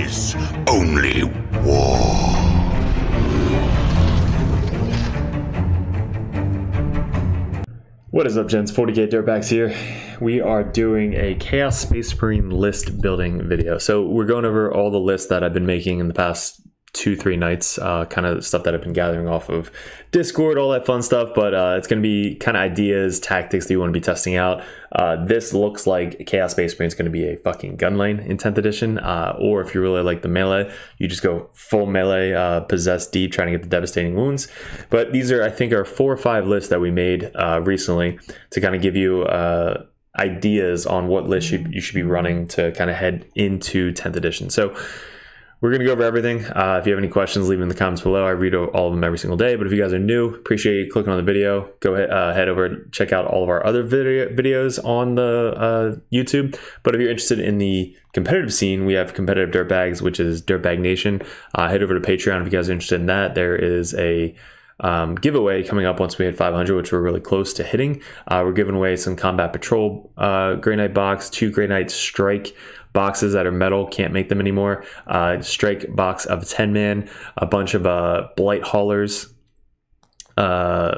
is only war. What is up, gents? 40k Dirtbags here. We are doing a Chaos Space Marine list building video. So we're going over all the lists that I've been making in the past 2-3 nights, kind of stuff that I've been gathering off of Discord, all that fun stuff. But it's going to be kind of ideas, tactics that you want to be testing out. This looks like Chaos Space Marine is going to be a fucking Gunline in 10th edition. Or if you really like the melee, you just go full melee, possess deep, trying to get the devastating wounds. But these are, I think, our 4 or 5 lists that we made recently to kind of give you ideas on what list you should be running to kind of head into 10th edition. So we're going to go over everything. If you have any questions, leave them in the comments below. I read all of them every single day. But if you guys are new, appreciate you clicking on the video. Go ahead, head over, check out all of our other videos on the YouTube. But if you're interested in the competitive scene, we have Competitive Dirtbags, which is Dirtbag Nation. Head over to Patreon if you guys are interested in that. There is a giveaway coming up once we hit 500, which we're really close to hitting. We're giving away some Combat Patrol Grey Knight box, 2 Grey Knight Strike boxes that are metal, can't make them anymore, Strike box of 10-man, a bunch of Blight Haulers,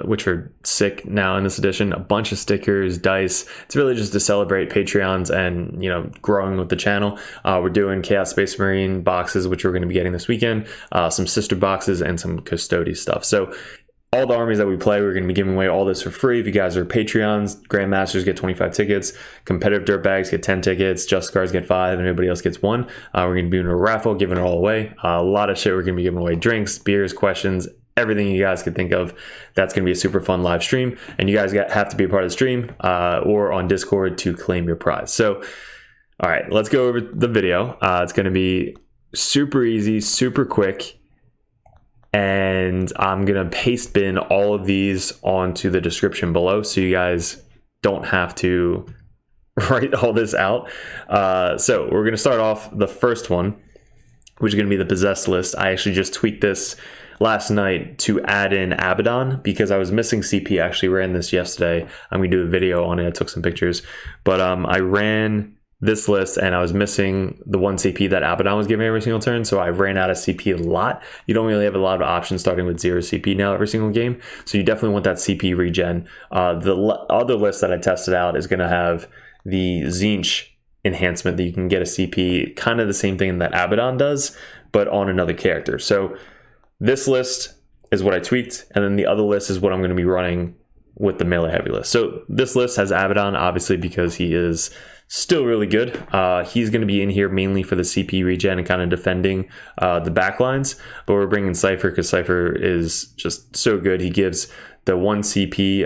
which are sick now in this edition, a bunch of stickers, dice. It's really just to celebrate Patreons and, you know, growing with the channel. We're doing Chaos Space Marine boxes, which we're going to be getting this weekend, some sister boxes, and some Custody stuff. So all the armies that we play, we're going to be giving away all this for free. If you guys are Patreons, Grandmasters get 25 tickets, Competitive Dirtbags get 10 tickets, Just Cars get 5, and everybody else gets 1. We're going to be doing a raffle, giving it all away. A lot of shit. We're going to be giving away drinks, beers, questions, everything you guys could think of. That's going to be a super fun live stream, and you guys have to be a part of the stream or on Discord to claim your prize. So, all right, let's go over the video. It's going to be super easy, super quick. And I'm going to paste bin all of these onto the description below so you guys don't have to write all this out. So we're going to start off the first one, which is going to be the Possessed list. I actually just tweaked this last night to add in Abaddon because I was missing CP. I actually ran this yesterday. I'm going to do a video on it. I took some pictures. But I ran this list and I was missing the 1 CP that Abaddon was giving every single turn, so I ran out of CP a lot. You don't really have a lot of options starting with 0 CP now every single game, so you definitely want that CP regen. The other list that I tested out is going to have the Jentzsch enhancement that you can get a CP, kind of the same thing that Abaddon does, but on another character. So this list is what I tweaked, and then the other list is what I'm going to be running with the melee heavy list. So this list has Abaddon, obviously, because he is still really good. He's going to be in here mainly for the CP regen and kind of defending the backlines, but we're bringing Cypher because Cypher is just so good. He gives the 1 CP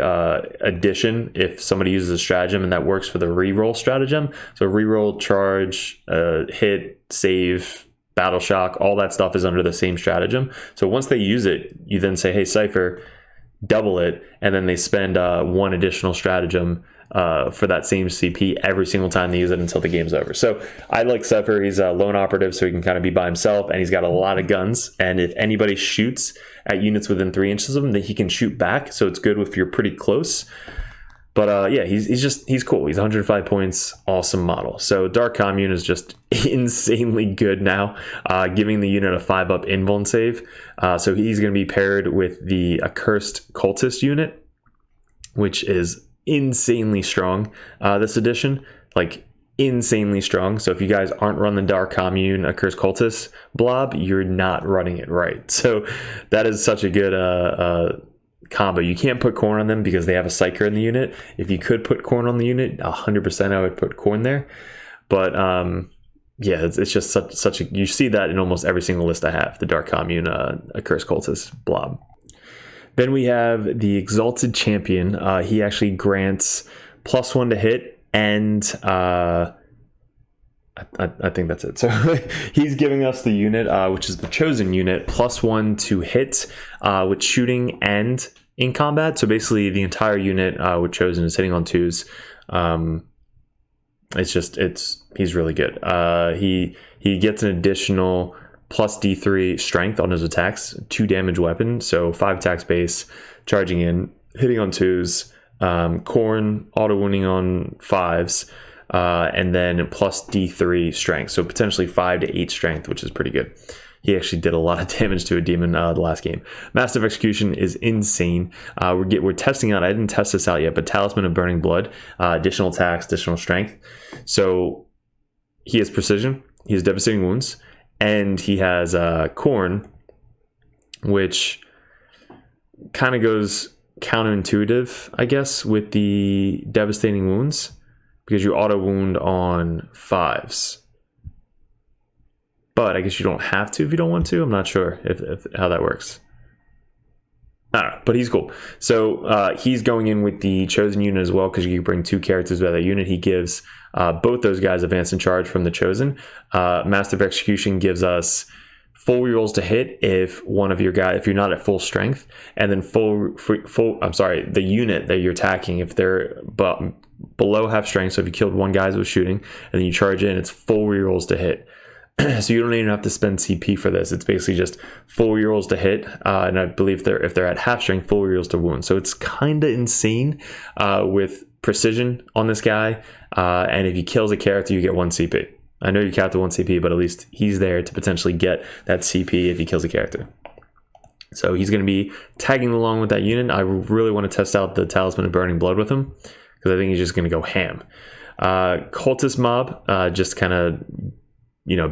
addition if somebody uses a stratagem, and that works for the reroll stratagem. So reroll, charge, hit, save, battle shock, all that stuff is under the same stratagem. So once they use it, you then say, hey, Cypher, double it, and then they spend 1 additional stratagem for that same CP every single time they use it until the game's over. So I like Cypher. He's a lone operative, so he can kind of be by himself, and he's got a lot of guns, and if anybody shoots at units within 3 inches of him, then he can shoot back, so it's good if you're pretty close. But yeah, he's cool. He's 105 points, awesome model. So Dark Commune is just insanely good now, giving the unit a 5-up invuln save. So he's going to be paired with the Accursed Cultist unit, which is insanely strong this edition, like insanely strong. So if you guys aren't running the Dark Commune Accursed Cultist blob, you're not running it right. So that is such a good combo. You can't put Corn on them because they have a Psyker in the unit. If you could put Corn on the unit, 100% I would put Corn there. But yeah, it's just such a, you see that in almost every single list I have, the Dark Commune Accursed Cultist blob. Then we have the Exalted Champion. He actually grants +1 to hit, and I think that's it. So he's giving us the unit, which is the Chosen unit, +1 to hit with shooting and in combat. So basically the entire unit with Chosen is hitting on 2s. He's really good. He gets an additional plus D3 strength on his attacks, 2 damage weapon, so 5 attacks base, charging in, hitting on 2s, Corn, auto wounding on 5s, and then plus D3 strength. So potentially 5 to 8 strength, which is pretty good. He actually did a lot of damage to a demon the last game. Massive Execution is insane. We're testing out, I didn't test this out yet, but Talisman of Burning Blood, additional attacks, additional strength. So he has precision, he has devastating wounds, and he has Corn, which kind of goes counterintuitive, I guess, with the devastating wounds, because you auto wound on 5s. But I guess you don't have to if you don't want to. I'm not sure if how that works. I don't know, but he's cool. So he's going in with the Chosen unit as well, because you can bring 2 characters by that unit. He gives both those guys advance and charge from the Chosen. Master of Execution gives us full rerolls to hit if one of your guys, if you're not at full strength, and then the unit that you're attacking, if they're below half strength. So if you killed one guy with shooting and then you charge in, it's full rerolls to hit. So you don't even have to spend CP for this. It's basically just full rerolls to hit, and I believe if they're at half strength, full rerolls to wound. So it's kind of insane with precision on this guy. And if he kills a character, you get 1 CP. I know you cap to 1 CP, but at least he's there to potentially get that CP if he kills a character. So he's going to be tagging along with that unit. I really want to test out the Talisman of Burning Blood with him, because I think he's just going to go ham. Cultist mob, just kind of,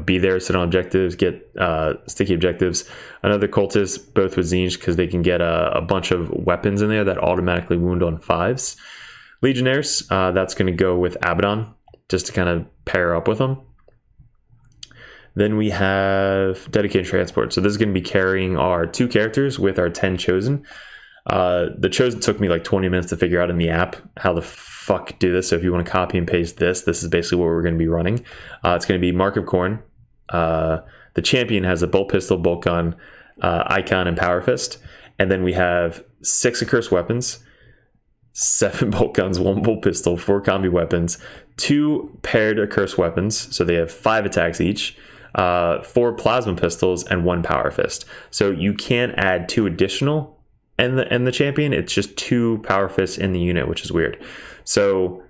be there, sit on objectives, get sticky objectives. Another cultist, both with Jentzsch, because they can get a bunch of weapons in there that automatically wound on 5s. Legionnaires, that's going to go with Abaddon, just to kind of pair up with them. Then we have Dedicated Transport. So this is going to be carrying our 2 characters with our 10 Chosen. The Chosen took me like 20 minutes to figure out in the app how the fuck do this. So if you want to copy and paste this is basically what we're going to be running. It's going to be Mark of Corn. The champion has a bolt pistol, bolt gun, icon, and power fist. And then we have 6 accursed weapons, 7 bolt guns, 1 bolt pistol, 4 combi weapons, 2 paired accursed weapons. So they have 5 attacks each. 4 plasma pistols, and 1 power fist. So you can't add 2 additional and the champion. It's just 2 power fists in the unit, which is weird. So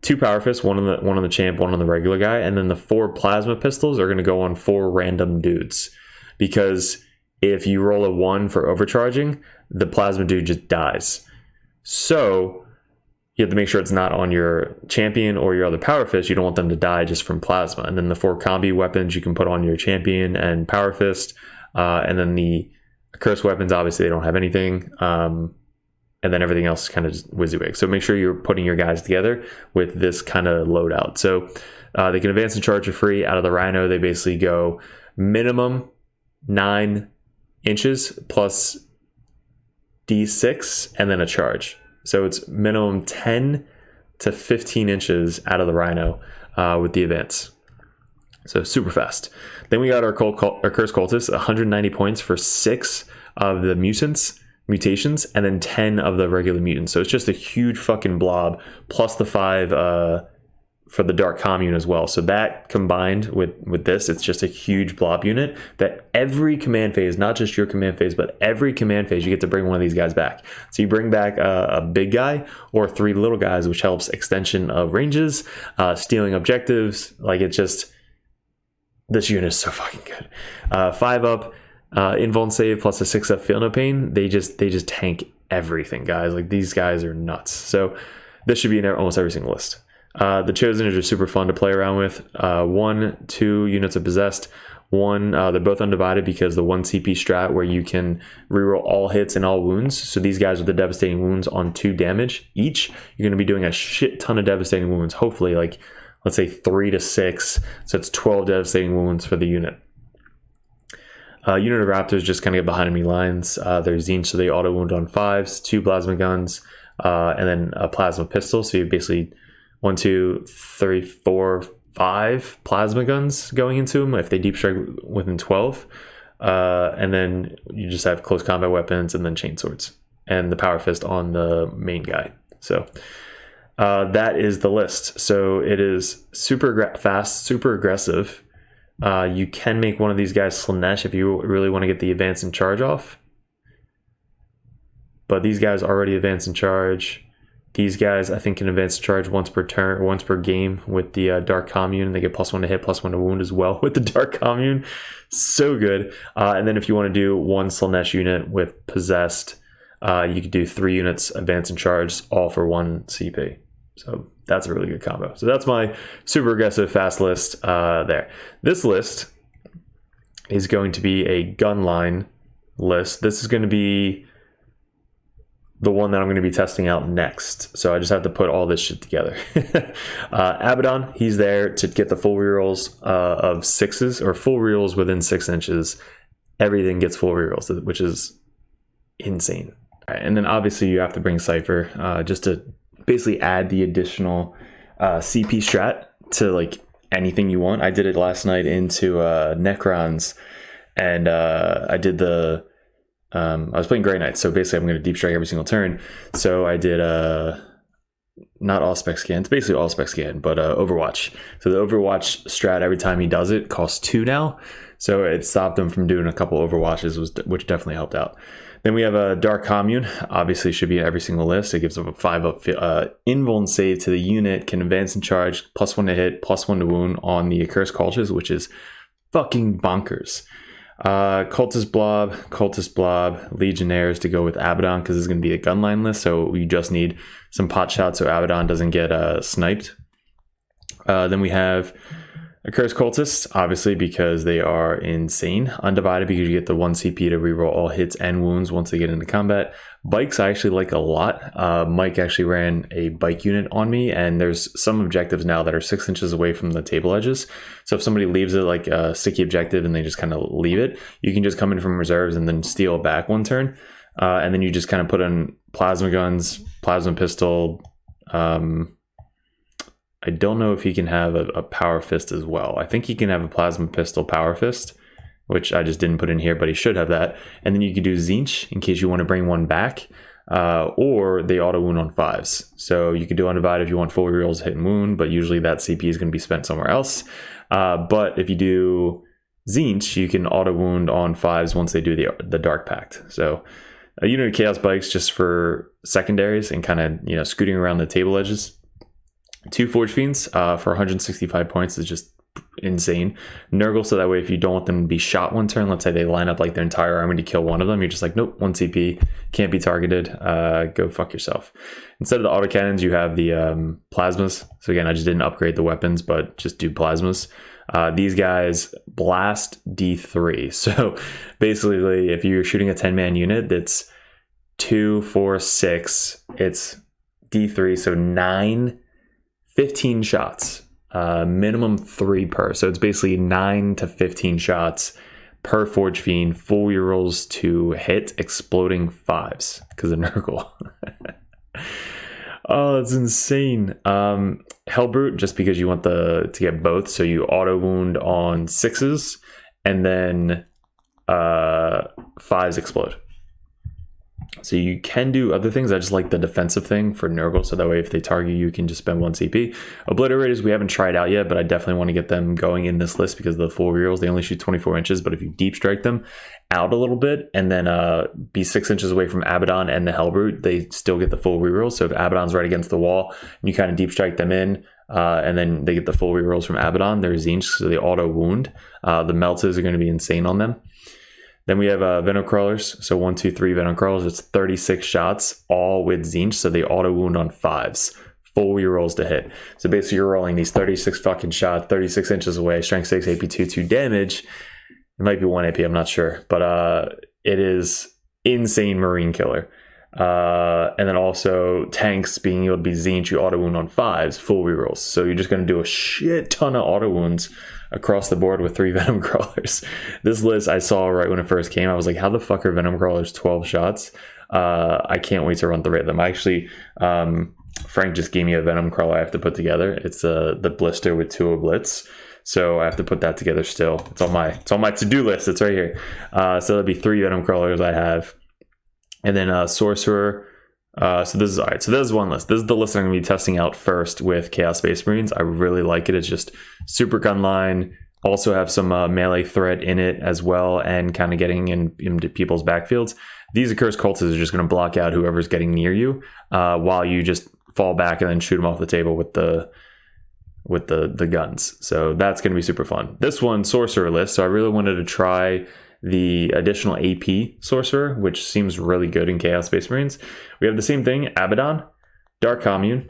2 power fists, one on the champ, 1 on the regular guy, and then the 4 plasma pistols are going to go on 4 random dudes, because if you roll a 1 for overcharging, the plasma dude just dies. So you have to make sure it's not on your champion or your other power fist. You don't want them to die just from plasma. And then the 4 combi weapons you can put on your champion and power fist, and then the accursed weapons, obviously they don't have anything, and then everything else is kind of just WYSIWYG. So make sure you're putting your guys together with this kind of loadout. So they can advance and charge for free. Out of the Rhino, they basically go minimum 9 inches plus D6 and then a charge. So it's minimum 10 to 15 inches out of the Rhino with the advance. So super fast. Then we got our Cursed Cultist, 190 points for 6 of the mutations, and then 10 of the regular mutants. So it's just a huge fucking blob, plus the 5 for the Dark Commune as well. So that combined with this, it's just a huge blob unit that every command phase, not just your command phase, but every command phase, you get to bring one of these guys back. So you bring back a big guy or 3 little guys, which helps extension of ranges, stealing objectives. Like, it just, this unit is so fucking good. 5 up, invuln save plus a 6 up feel no pain. They just tank everything, guys. Like, these guys are nuts. So this should be in almost every single list. The Chosen are just super fun to play around with. 1, 2 units of Possessed. 1, they're both undivided because the 1 CP strat where you can reroll all hits and all wounds. So these guys with the devastating wounds on 2 damage each, you're going to be doing a shit ton of devastating wounds. Hopefully, like, let's say 3 to 6. So it's 12 devastating wounds for the unit. Unit of Raptors just kind of get behind enemy lines. They're Jentzsch, so they auto wound on 5s, 2 plasma guns, and then a plasma pistol. So you basically 1, 2, 3, 4, 5 plasma guns going into them if they deep strike within 12. And then you just have close combat weapons and then chain swords and the power fist on the main guy. So that is the list. So it is super fast, super aggressive. You can make one of these guys Slanesh if you really want to get the advance and charge off. But these guys already advance and charge. These guys, I think, can advance charge once per turn, once per game with the Dark Commune, and they get +1 to hit, +1 to wound as well with the Dark Commune. So good. And then if you want to do one Slaanesh unit with Possessed, you could do 3 units advance and charge, all for 1 CP. So that's a really good combo. So that's my super aggressive fast list there. This list is going to be a Gunline list. This is going to be the one that I'm going to be testing out next. So I just have to put all this shit together. Abaddon, he's there to get the full rerolls of 6s, or full rerolls within 6 inches. Everything gets full rerolls, which is insane. All right, and then obviously you have to bring Cypher just to basically add the additional CP strat to like anything you want. I did it last night into Necrons, and I did the I was playing Grey Knights, so basically I'm going to deep strike every single turn. So I did not all spec scan, it's basically all spec scan, but Overwatch. So the Overwatch strat, every time he does it, costs 2 now. So it stopped him from doing a couple Overwatches, which definitely helped out. Then we have a Dark Commune, obviously should be in every single list. It gives up a 5-up invuln save to the unit, can advance and charge, +1 to hit, +1 to wound on the Accursed Cultures, which is fucking bonkers. Cultist Blob, Legionnaires to go with Abaddon, because this is going to be a Gunline list, so you just need some pot shots so Abaddon doesn't get sniped. Then we have Accursed Cultists, obviously, because they are insane. Undivided, because you get the 1 CP to reroll all hits and wounds once they get into combat. Bikes I actually like a lot. Mike actually ran a bike unit on me, and there's some objectives now that are 6 inches away from the table edges. So if somebody leaves it like a sticky objective and they just kind of leave it, you can just come in from reserves and then steal back 1 turn. And then you just kind of put in plasma guns, plasma pistol. I don't know if he can have a power fist as well. I think he can have a plasma pistol power fist, which I just didn't put in here, but he should have that. And then you could do Jentzsch in case you want to bring one back, or they auto wound on 5s. So you could do Undivided if you want full rerolls, hit and wound, but usually that CP is going to be spent somewhere else. But if you do Jentzsch, you can auto wound on 5s once they do the Dark Pact. So a unit of Chaos Bikes just for secondaries and kind of, you know, scooting around the table edges. 2 Forge Fiends for 165 points is just insane. Nurgle, so that way if you don't want them to be shot 1 turn, let's say they line up like their entire army to kill one of them, you're just like, nope, 1 CP, can't be targeted, go fuck yourself. Instead of the autocannons, you have the plasmas. So again, I just didn't upgrade the weapons, but just do plasmas. These guys blast D3. So basically, if you're shooting a 10-man unit that's 2, 4, 6, it's D3, so 15 shots, minimum 3 per. So it's basically 9 to 15 shots per Forge Fiend, full rerolls to hit, exploding 5s because of Nurgle. Oh, it's insane. Hellbrute, just because you want to get both, so you auto wound on 6s and then 5s explode. So you can do other things. I just like the defensive thing for Nurgle, so that way if they target you, you can just spend 1 CP. Obliterators we haven't tried out yet, but I definitely want to get them going in this list because of the full rerolls. They only shoot 24 inches, but if you deep strike them out a little bit and then be 6 inches away from Abaddon and the Hellbrute, they still get the full rerolls. So if Abaddon's right against the wall and you kind of deep strike them in, and then they get the full rerolls from Abaddon, they're Jentzsch, so they auto wound. The Meltas are going to be insane on them. Then we have Venom Crawlers. So 1, 2, 3 Venom Crawlers. It's 36 shots, all with Jentzsch. So they auto wound on 5s. Full rerolls to hit. So basically you're rolling these 36 fucking shots, 36 inches away, strength 6, AP 2 damage. It might be 1 AP, I'm not sure. But it is insane Marine killer. And then also tanks being able to be Jentzsch, you auto wound on 5s, full rerolls. So you're just going to do a shit ton of auto wounds across the board with 3 Venom Crawlers. This list I saw right when it first came. I was like, how the fuck are Venom Crawlers 12 shots? I can't wait to run through them. I actually, Frank just gave me a Venom Crawler I have to put together. It's the blister with 2 Oblits. So I have to put that together still. It's on my to-do list. It's right here. So that'll be 3 Venom Crawlers I have. And then sorcerer. So this is all right. So this is one list. This is the list I'm going to be testing out first with Chaos Space Marines. I really like it. It's just super gunline. Also have some melee threat in it as well, and kind of getting into people's backfields. These Accursed Cultists are just going to block out whoever's getting near you while you just fall back and then shoot them off the table with the guns. So that's going to be super fun. This one, sorcerer list. So I really wanted to try the additional AP sorcerer, which seems really good in Chaos Space Marines. We have the same thing: Abaddon, Dark Commune,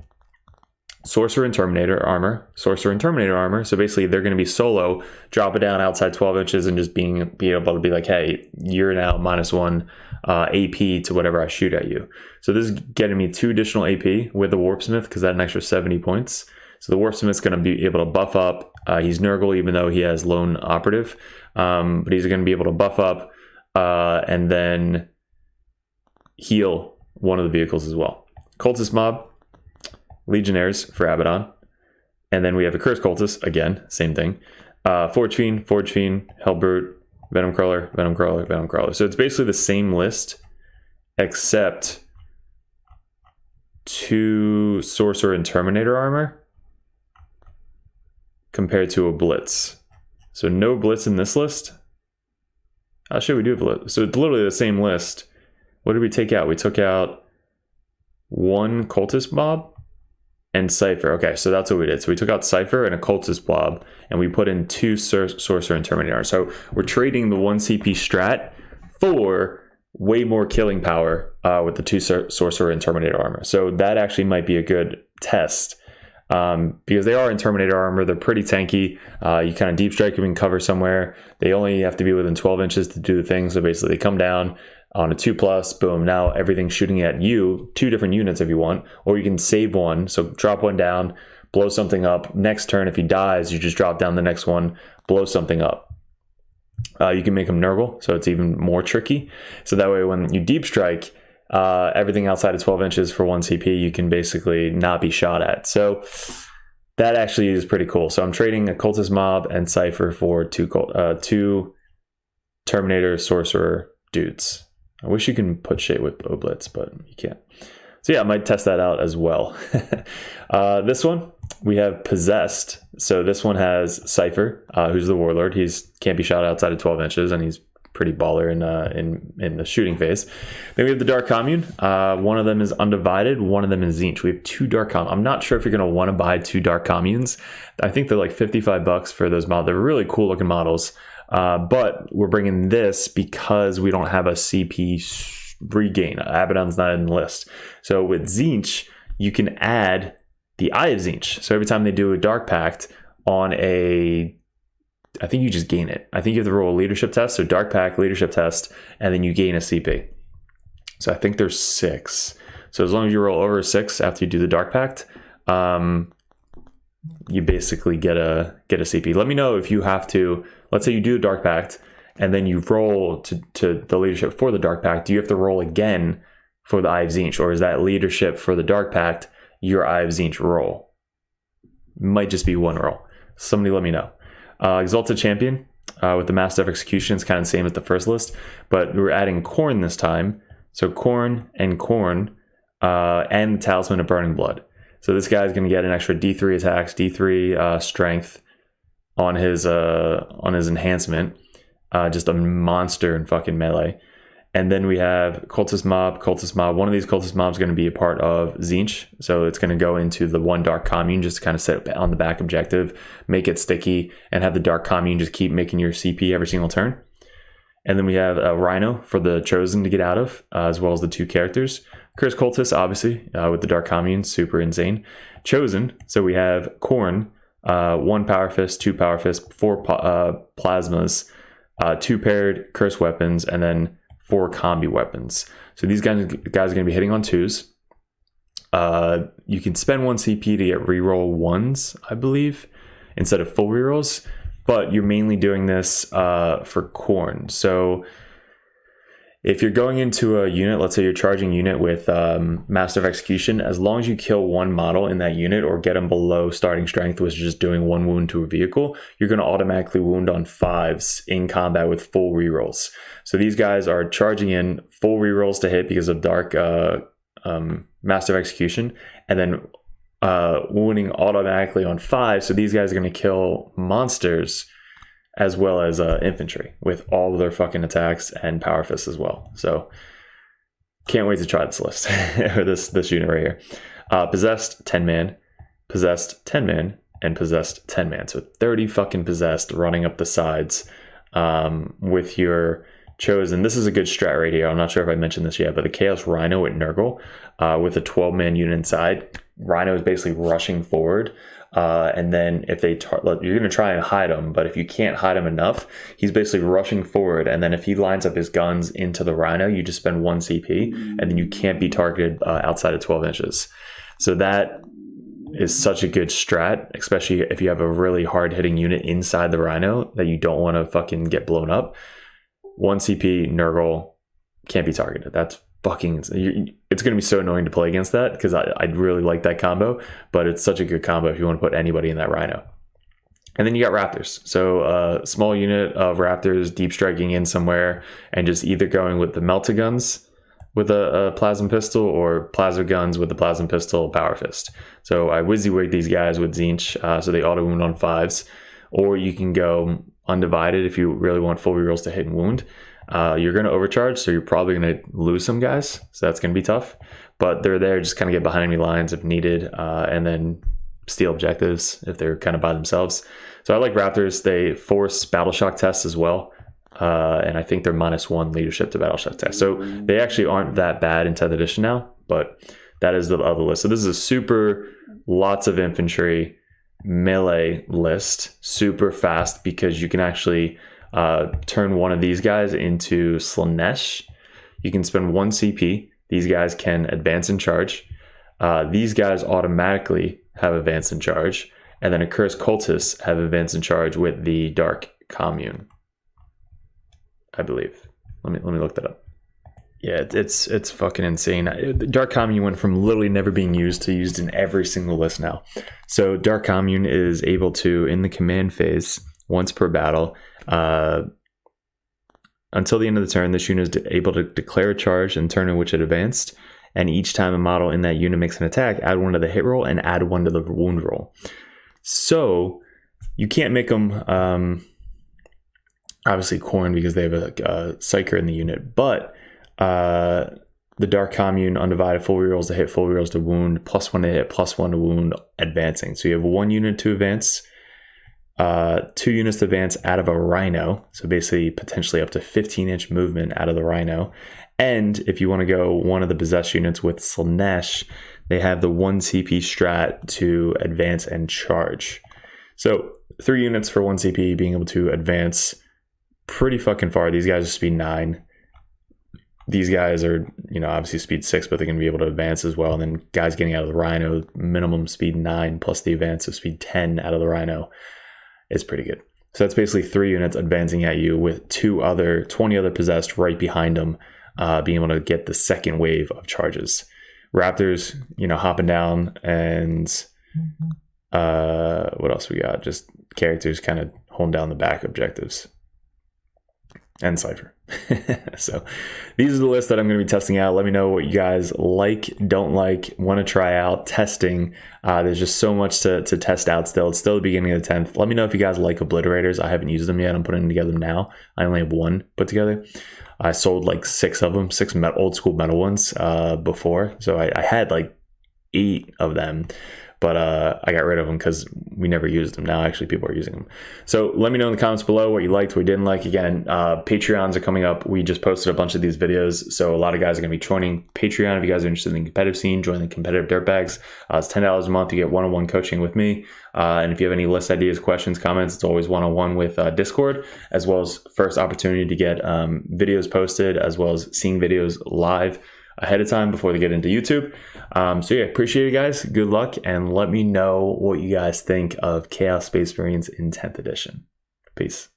sorcerer and Terminator armor, sorcerer and Terminator armor. So basically they're going to be solo, drop it down outside 12 inches and just be able to be like, hey, you're now -1 AP to whatever I shoot at you. So this is getting me 2 additional AP with the Warpsmith, because that's an extra 70 points. So the Warpsmith's going to be able to buff up. He's Nurgle, even though he has lone operative, but he's going to be able to buff up and then heal one of the vehicles as well. Cultist Mob, Legionnaires for Abaddon, and then we have a Curse Cultist, again, same thing. Forge Fiend, Hellbrute, Venom Crawler, Venom Crawler, Venom Crawler. So it's basically the same list, except 2 Sorcerer and Terminator armor compared to a Blitz. So no Blitz in this list. Should we do a Blitz? So it's literally the same list. What did we take out? We took out 1 Cultist Mob and Cypher. Okay, so that's what we did. So we took out Cypher and a Cultist Blob, and we put in 2 Sorcerer and Terminator. So we're trading the 1 CP strat for way more killing power with the 2 Sorcerer and Terminator armor. So that actually might be a good test, because they are in Terminator armor. They're pretty tanky. You kind of deep strike them and cover somewhere. They only have to be within 12 inches to do the thing. So basically they come down on a 2+, boom, now everything's shooting at you, 2 different units if you want, or you can save 1, so drop 1 down, blow something up. Next turn, if he dies, you just drop down the next one, blow something up. You can make him Nurgle, so it's even more tricky. So that way when you deep strike, everything outside of 12 inches for 1 CP, you can basically not be shot at. So that actually is pretty cool. So I'm trading a Cultist Mob and Cypher for 2 Terminator Sorcerer dudes. I wish you can put Shade with Blitz, but you can't. So yeah, I might test that out as well. This one, we have Possessed. So this one has Cypher, who's the Warlord. He's can't be shot outside of 12 inches, and he's pretty baller in the shooting phase. Then we have the Dark Commune. One of them is Undivided, one of them is Jentzsch. We have 2 Dark Communes. I'm not sure if you're going to want to buy 2 Dark Communes. I think they're like $55 for those models. They're really cool looking models. But we're bringing this because we don't have a CP regain. Abaddon's not in the list. So with Jentzsch, you can add the Eye of Jentzsch. So every time they do a Dark Pact on I think you just gain it. I think you have to roll a leadership test. So Dark Pact, leadership test, and then you gain a CP. So I think there's 6. So as long as you roll over 6 after you do the Dark Pact, you basically get a CP. Let me know if you have to. Let's say you do a Dark Pact and then you roll to the leadership for the Dark Pact. Do you have to roll again for the Eye of Jentzsch, or is that leadership for the Dark Pact your Eye of Jentzsch roll? Might just be 1 roll. Somebody let me know. Exalted Champion with the Master of Execution is kind of the same as the first list, but we're adding Khorne this time. So Khorne and the Talisman of Burning Blood. So this guy's going to get an extra D3 attacks, D3 strength on his enhancement. Just a monster in fucking melee. And then we have Cultist Mob. One of these Cultist Mobs is going to be a part of Jentzsch. So it's going to go into the 1 Dark Commune, just to kind of set it on the back objective, make it sticky, and have the Dark Commune just keep making your CP every single turn. And then we have a Rhino for the Chosen to get out of, as well as the 2 characters. Curse Cultist, obviously, with the Dark Commune, super insane. Chosen, so we have Khorne, 1 Power Fist, 2 Power Fist, 4 Plasmas, 2 paired Curse Weapons, and then 4 combi weapons. So these guys are going to be hitting on 2s. You can spend 1 CP to get reroll 1s, I believe, instead of full rerolls. But you're mainly doing this for Khorne. So if you're going into a unit, let's say you're charging unit with Master of Execution, as long as you kill 1 model in that unit or get them below starting strength, which is just doing 1 wound to a vehicle, you're going to automatically wound on 5s in combat with full rerolls. So these guys are charging in full rerolls to hit because of Dark Master of Execution, and then wounding automatically on 5. So these guys are going to kill monsters as well as infantry with all of their fucking attacks and power fists as well. So can't wait to try this list or this unit right here. Possessed 10 man, possessed 10 man, and possessed 10 man. So 30 fucking possessed running up the sides with your chosen. This is a good strat right here. I'm not sure if I mentioned this yet, but the Chaos Rhino at Nurgle with a 12-man unit inside. Rhino is basically rushing forward. And then if they you're going to try and hide him, but if you can't hide him enough, he's basically rushing forward. And then if he lines up his guns into the Rhino, you just spend 1 CP, and then you can't be targeted outside of 12 inches. So that is such a good strat, especially if you have a really hard-hitting unit inside the Rhino that you don't want to fucking get blown up. 1 CP, Nurgle, can't be targeted. That's fucking, it's going to be so annoying to play against that, because I really like that combo, but it's such a good combo if you want to put anybody in that Rhino. And then you got Raptors. So a small unit of Raptors deep striking in somewhere and just either going with the melta guns with a plasma pistol or plasma guns with the plasma pistol power fist. So I WYSIWYG these guys with Jentzsch, so they auto wound on 5s, or you can go undivided if you really want full rerolls to hit and wound. You're going to overcharge, so you're probably going to lose some guys, so that's going to be tough. But they're there, just kind of get behind enemy lines if needed, and then steal objectives if they're kind of by themselves. So I like Raptors. They force battle shock tests as well, and I think they're -1 leadership to battle shock test. So they actually aren't that bad in 10th edition now, but that is the other list. So this is a super lots of infantry melee list, super fast, because you can actually turn one of these guys into Slaanesh. You can spend 1 CP. These guys can advance and charge. These guys automatically have advance and charge, and then Accursed Cultists have advance and charge with the Dark Commune, I believe. Let me look that up. Yeah, it's fucking insane. Dark Commune went from literally never being used to used in every single list now. So Dark Commune is able to, in the command phase, once per battle, until the end of the turn, this unit is able to declare a charge in the turn in which it advanced, and each time a model in that unit makes an attack, add 1 to the hit roll and add 1 to the wound roll. So you can't make them obviously Coen because they have a Psyker in the unit, but the Dark Commune undivided full rerolls to hit, full rerolls to wound, +1 to hit, +1 to wound, advancing. So you have 1 unit to advance, 2 units to advance out of a Rhino, so basically potentially up to 15-inch movement out of the Rhino. And if you want to go one of the possessed units with Slaanesh, they have the 1 CP strat to advance and charge. So 3 units for 1 CP being able to advance pretty fucking far. These guys are speed 9. These guys are, obviously speed 6, but they're going to be able to advance as well. And then guys getting out of the Rhino, minimum speed 9 plus the advance of speed 10 out of the Rhino. It's pretty good. So that's basically 3 units advancing at you with 20 other possessed right behind them, being able to get the second wave of charges. Raptors, hopping down, and what else we got? Just characters kind of holding down the back objectives. And Cypher. So these are the lists that I'm going to be testing out. Let me know what you guys like, don't like, want to try out, testing. There's just so much to test out still. It's still the beginning of the 10th. Let me know if you guys like obliterators. I haven't used them yet. I'm putting them together now. I only have 1 put together. I sold like 6 of them, 6 old school metal ones before. So I had like 8 of them. But I got rid of them because we never used them. Now actually people are using them. So let me know in the comments below what you liked, what you didn't like. Again, Patreons are coming up. We just posted a bunch of these videos. So a lot of guys are going to be joining Patreon. If you guys are interested in the competitive scene, join the competitive dirtbags. It's $10 a month. You get one-on-one coaching with me. And if you have any list ideas, questions, comments, it's always one-on-one with Discord, as well as first opportunity to get videos posted, as well as seeing videos live ahead of time before they get into YouTube. So yeah, appreciate it, guys. Good luck, and let me know what you guys think of Chaos Space Marines in 10th edition. Peace.